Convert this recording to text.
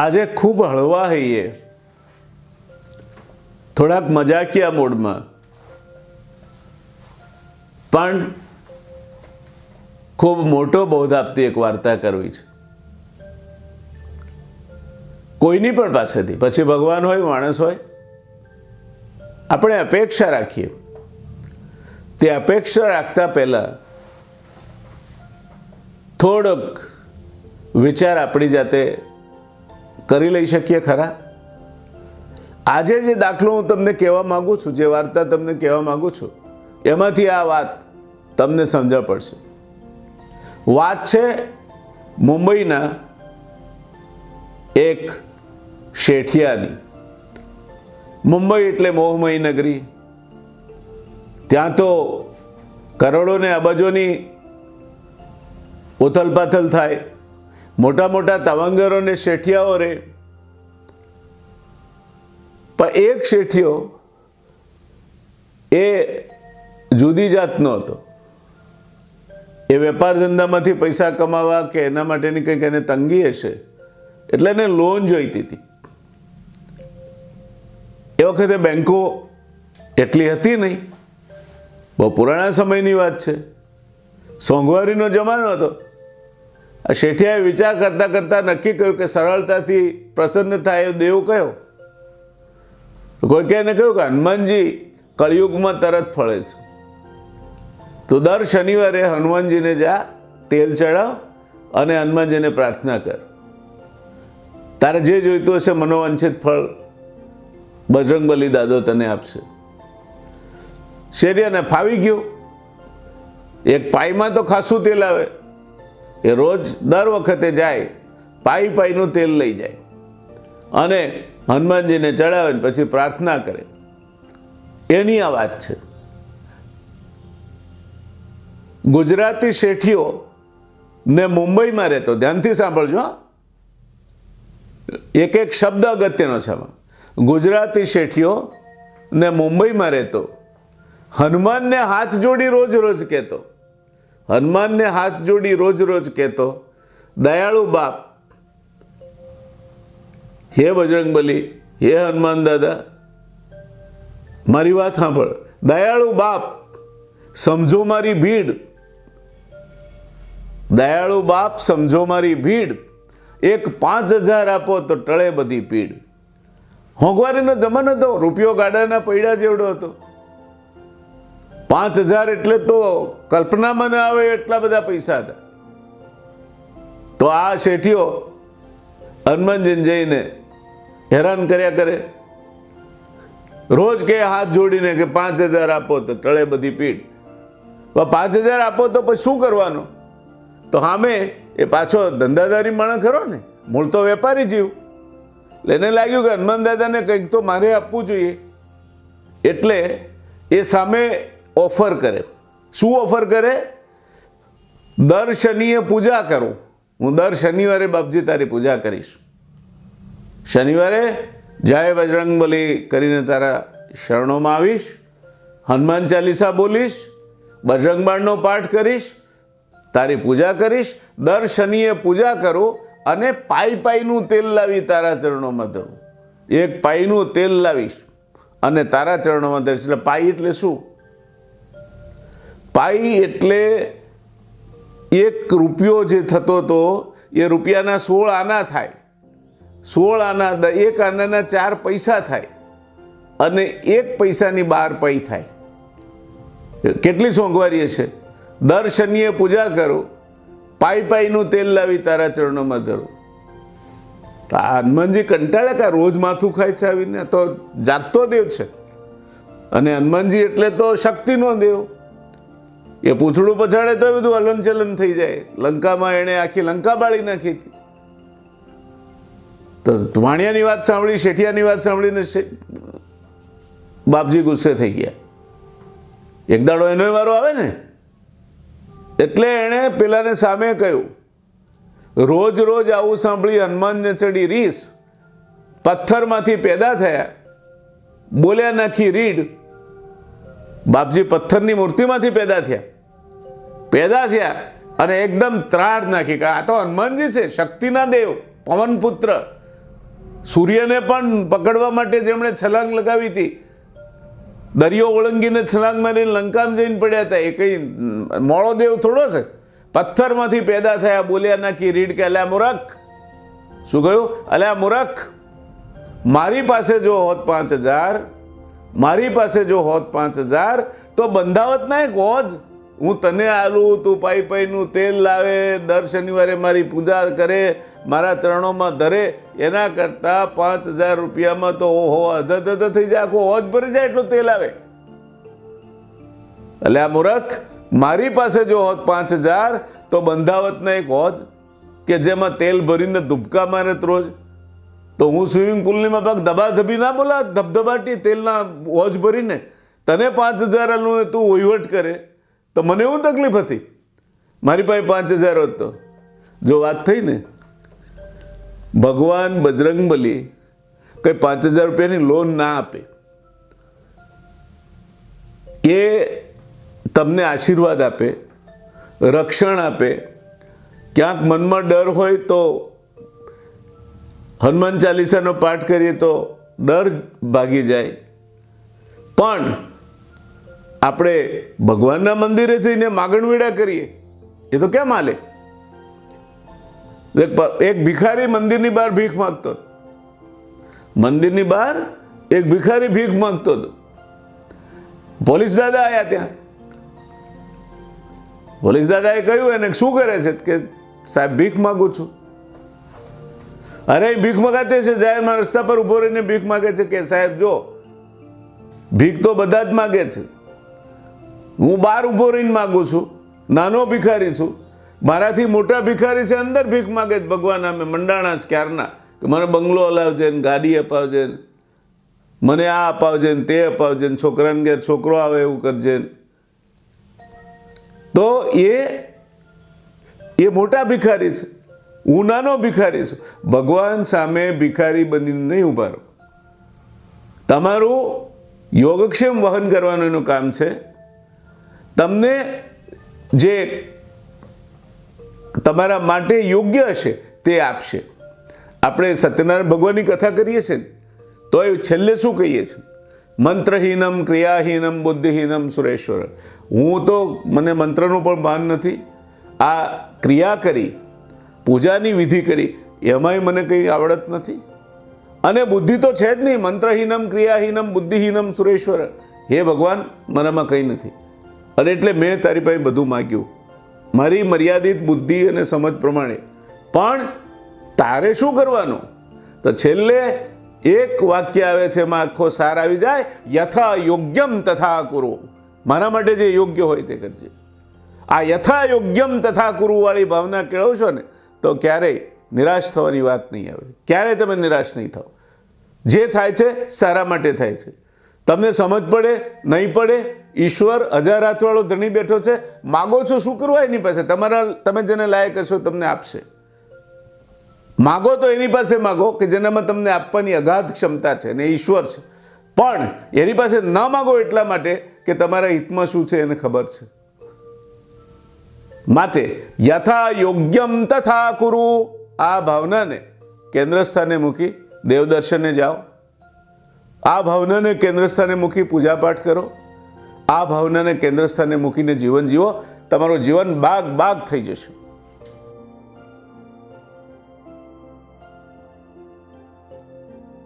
આજે ખૂબ હળવા હૈયે, થોડાક મજાકિયા મૂડમાં, પણ ખૂબ મોટો બોધ આપતી એક વાર્તા કરવી છે કોઈની પણ પાસેથી. પછી ભગવાન હોય, માણસ હોય, આપણે અપેક્ષા રાખીએ. તે અપેક્ષા રાખતા પહેલા થોડોક વિચાર આપણી જાતે કરી લઈ શકીએ ખરા? આજે જે દાખલો હું તમને કહેવા માંગુ છું, જે વાર્તા તમને કહેવા માંગુ છું, એમાંથી આ વાત તમને સમજણ પડશે. વાત છે મુંબઈના એક શેઠિયાની. મુંબઈ એટલે મોહમય નગરી. ત્યાં તો કરોડો ને અબજોની ઉથલપાથલ થાય. મોટા મોટા તવંગરો ને શેઠિયાઓ રહે. પણ એક શેઠિયો એ જુદી જાતનો હતો. એ વેપાર ધંધામાંથી પૈસા કમાવા કે એના માટેની કંઈક એને તંગી હશે એટલે એને લોન જોઈતી હતી. એ વખતે બેંકો એટલી હતી નહીં. બહુ પુરાણા સમયની વાત છે. સોંઘવારીનો જમાનો હતો. આ શેઠિયાએ વિચાર કરતા કરતા નક્કી કર્યું કે સરળતાથી પ્રસન્ન થાય એવો દેવ કયો? કોઈ એને કહ્યું કે હનુમાનજી કળિયુગમાં તરત ફળે છે. તો દર શનિવારે હનુમાનજીને જા, તેલ ચડાવ અને હનુમાનજીને પ્રાર્થના કર. તારે જે જોઈતું હશે મનોવાંછિત ફળ બજરંગબલી દાદો તને આપશે. શેઠિયાને ફાવી ગયું. એક પાઈમાં તો ખાસું તેલ આવે. એ રોજ દર વખતે જાય, પાઈનું તેલ લઈ જાય અને હનુમાનજીને ચડાવે ને પછી પ્રાર્થના કરે. એની આ વાત છે. ગુજરાતી શેઠિયો ને મુંબઈમાં રહેતો, ધ્યાનથી સાંભળજો, એક એક શબ્દ અગત્યનો છે આમાં. ગુજરાતી શેઠિયો ને મુંબઈમાં રહેતો, હનુમાનને હાથ જોડી રોજ રોજ કહેતો, હનુમાનને હાથ જોડી રોજ રોજ કહેતો, દયાળુ બાપ, હે બજરંગબલી, હે હનુમાન દાદા, મારી વાત સાંભળ. દયાળુ બાપ, સમજો મારી ભીડ. દયાળુ બાપ, સમજો મારી ભીડ. એક 5000 આપો તો ટળે બધી પીડ. મોંઘવારીનો જમાનો હતો. રૂપિયો ગાડાના પૈડા જેવડો હતો. 5000 એટલે તો કલ્પનામાં ના આવે એટલા બધા પૈસા હતા. તો આ શેઠિયો હનુમાનજીને જઈને હેરાન કર્યા કરે. રોજ કે હાથ જોડીને કે 5000 આપો તો ટળે બધી પીડ. 5000 આપો તો પછી શું કરવાનું? તો સામે એ પાછો ધંધાદારી માણસ ખરો ને, મૂળ તો વેપારી જીવ. એને લાગ્યું કે હનુમાન દાદાને કંઈક તો મારે આપવું જોઈએ. એટલે એ સામે ઓફર કરે. શું ઓફર કરે? દર શનિએ પૂજા કરું. હું દર શનિવારે બાપજી તારી પૂજા કરીશ. શનિવારે જય બજરંગબલી કરીને તારા શરણોમાં આવીશ, હનુમાન ચાલીસા બોલીશ, બજરંગબાણનો પાઠ કરીશ, તારી પૂજા કરીશ. દર શનિએ પૂજા કરું અને પાઈનું તેલ લાવી તારા ચરણોમાં ધરું. એક પાઈનું તેલ લાવીશ અને તારા ચરણોમાં ધરીશ. એટલે પાઈ એટલે શું? પાઈ એટલે 1 રૂપિયો જે થતો હતો એ રૂપિયાના 16 આના થાય. 16 આના, 1 આનાના 4 પૈસા થાય અને 1 પૈસાની 12 પૈ થાય. કેટલી સોંઘવારી છે! દર શનિએ પૂજા કરું, પાઈનું તેલ લાવી તારા ચરણોમાં ધરું. તો આ હનુમાનજી કંટાળે કા રોજ માથું ખાય છે આવીને? તો જાગતો દેવ છે. અને હનુમાનજી એટલે તો શક્તિનો દેવ. એ પૂંછડું પછાડે તો બધું હલનચલન થઈ જાય. લંકામાં એણે આખી લંકા બાળી નાખી હતી. તો વાણિયાની વાત સાંભળી, શેઠિયાની વાત સાંભળીને બાપજી ગુસ્સે થઈ ગયા. એક દાડો એનો વારો આવે ને, એટલે એણે પેલાને સામે કહ્યું, રોજ રોજ આવું સાંભળી હનુમાનને ચડી રીસ, પથ્થરમાંથી પેદા થયા, બોલ્યા નાખી રીડ. બાપજી પથ્થરની મૂર્તિમાંથી પેદા થયા અને એકદમ ત્રાડ નાખી કે આ તો હનુમાનજી છે, શક્તિના દેવ, પવન પુત્ર, સૂર્યને પણ પકડવા માટે જેમણે છલાંગ લગાવી હતી, દરિયો ઓળંગીને છલાંગ મારીને લંકામાં જઈને પડ્યા હતા, એ કઈ મોળો દેવ થોડો છે? પથ્થરમાંથી પેદા થયા, બોલ્યા નાખી રીડ કે અલ્યા મૂરખ. શું કહ્યું? અલ્યા મૂરખ, મારી પાસે જો હોત 5000, મારી પાસે જો હોત 5000 તો બંધાવત ના એક હોજ. હું તને આલું, તું પાઈ પાઈનું તેલ લાવે, દર શનિવારે મારી પૂજા કરે, મારા ચરણોમાં ધરે, એના કરતાં 5000 રૂપિયામાં તો ઓહો અધધ થઈ જાય, આખો હોજ ભરી જાય એટલું તેલ આવે. એટલે આ મૂરખ, મારી પાસે જો હોત 5000 તો બંધાવત ના એક હોજ કે જેમાં તેલ ભરીને ધુબકા મારે રોજ. તો હું સ્વિમિંગ પુલની માં ધબાધબી ના બોલા, ધબધબાટી તેલના હોજ ભરીને તને 5000 આલું, તું વહીવટ કરે તો મને એવું તકલીફ હતી? મારી પાસે 5000 હોત તો. જો વાત થઈ ને, ભગવાન બજરંગબલી કંઈ 5000 રૂપિયાની લોન ના આપે, એ તમને આશીર્વાદ આપે, રક્ષણ આપે. ક્યાંક મનમાં ડર હોય તો હનુમાન ચાલીસાનો પાઠ કરીએ તો ડર ભાગી જાય. પણ આપણે ભગવાનના મંદિરે જઈને માગણવેડા કરીએ એ તો કેમ હાલે? એક ભિખારી મંદિરની બહાર ભીખ માંગતો હતો. મંદિરની બહાર એક ભિખારી ભીખ માંગતો હતો. પોલીસ દાદા આવ્યા ત્યાં. પોલીસ દાદાએ કહ્યું એને, શું કરે છે? કે સાહેબ ભીખ માંગુ છું. અરે ભીખ મગાતે છે, જાહેરમાં રસ્તા પર ઉભો રહીને ભીખ માગે છે. કે સાહેબ જો, ભીખ તો બધા જ માગે છે, હું બહાર ઉભો રહીને માગું છું, નાનો ભિખારી છું. મારાથી મોટા ભિખારી છે અંદર ભીખ માગે છે ભગવાન અમે મંડાણા જ ક્યારના, કે મને બંગલો હલાવજે ને, ગાડી અપાવજે ને, મને આ અપાવજે ને, તે અપાવજે ને, છોકરાને ઘેર છોકરો આવે એવું કરજે. તો એ મોટા ભિખારી છે, હું નાનો ભિખારી છું. ભગવાન સામે ભિખારી બનીને નહીં ઉભા રહો. તમારું યોગક્ષેમ વહન કરવાનું એનું કામ છે. તમને જે તમારા માટે યોગ્ય હશે તે આપશે. આપણે સત્યનારાયણ ભગવાનની કથા કરીએ છીએ તો એ છેલ્લે શું કહીએ છીએ? મંત્રહીનમ ક્રિયાહીનમ બુદ્ધિહીનમ સુરેશ્વર. હું તો, મને મંત્રનું પણ ભાન નથી. આ ક્રિયા કરી, પૂજાની વિધિ કરી, એમાંય મને કંઈ આવડત નથી, અને બુદ્ધિ તો છે જ નહીં. મંત્રહીનમ ક્રિયાહીનમ બુદ્ધિહીનમ સુરેશ્વર. હે ભગવાન, મારામાં કંઈ નથી, અને એટલે મેં તારી પાસે બધું માગ્યું મારી મર્યાદિત બુદ્ધિ અને સમજ પ્રમાણે. પણ તારે શું કરવાનું? તો છેલ્લે એક વાક્ય આવે છે, એમાં આખો સાર આવી જાય. યથા યોગ્યમ તથા કુરુ. મારા માટે જે યોગ્ય હોય તે કરજે. આ યથા યોગ્યમ તથા કુરુ વાળી ભાવના કેળવશો ને તો ક્યારેય નિરાશ થવાની વાત નહીં આવે. ક્યારેય તમે નિરાશ નહીં થાવ. જે થાય છે સારા માટે થાય છે. તમને સમજ પડે નહીં પડે, ઈશ્વર 1000 હાથવાળો ધણી બેઠો છે. માગો છો શું કરવા એની પાસે? તમે જેને લાયક હશો તમને આપશે. માગો તો એની પાસે માગો કે જેનામાં તમને આપવાની અગાધ ક્ષમતા છે, અને ઈશ્વર છે. પણ એની પાસે ન માગો એટલા માટે કે તમારા હિતમાં શું છે એને ખબર છે. માટે યથા યોગ્યમ તથા કુરુ, આ ભાવનાને કેન્દ્ર સ્થાને મૂકી દેવદર્શને જાઓ. આ ભાવનાને કેન્દ્ર સ્થાને મૂકી પૂજા પાઠ કરો. આ ભાવનાને કેન્દ્ર સ્થાને મૂકીને જીવન જીવો. તમારું જીવન બાગ બાગ થઈ જશે.